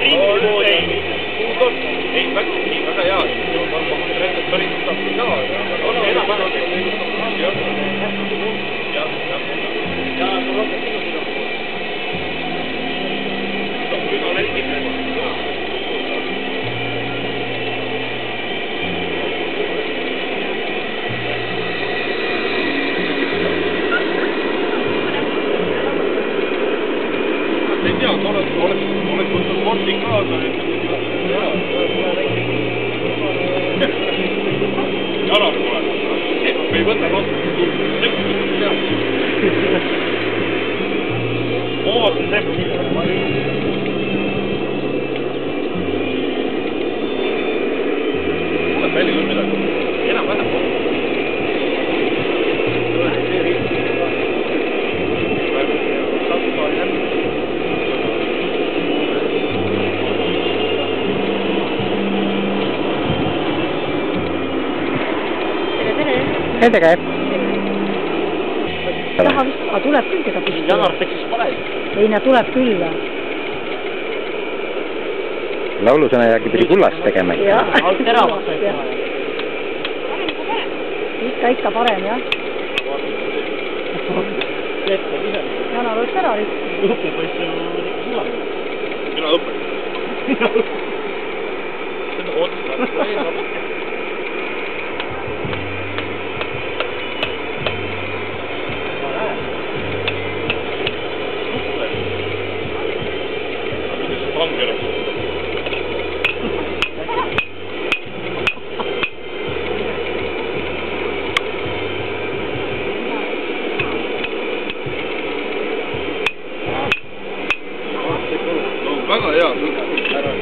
Ei, väga hea. Ei tea, oleks võtnud sporti kaasa, jalad tuleb. Ei võta rohkem. Oota, Sepp. Tuleb välja küll midagi. Enam-vähem. Ette käib. Taha vist, aga tuleb küll teda püsti. Janar teksis parem. Ei, nad tuleb küll. Laulusõna järgi pidi kullast tegema. Ikka parem, jah. Janar oleks ära rikki. Õppepoiss on kuulanud. Mina õpet. Seda otsust. Väga hea.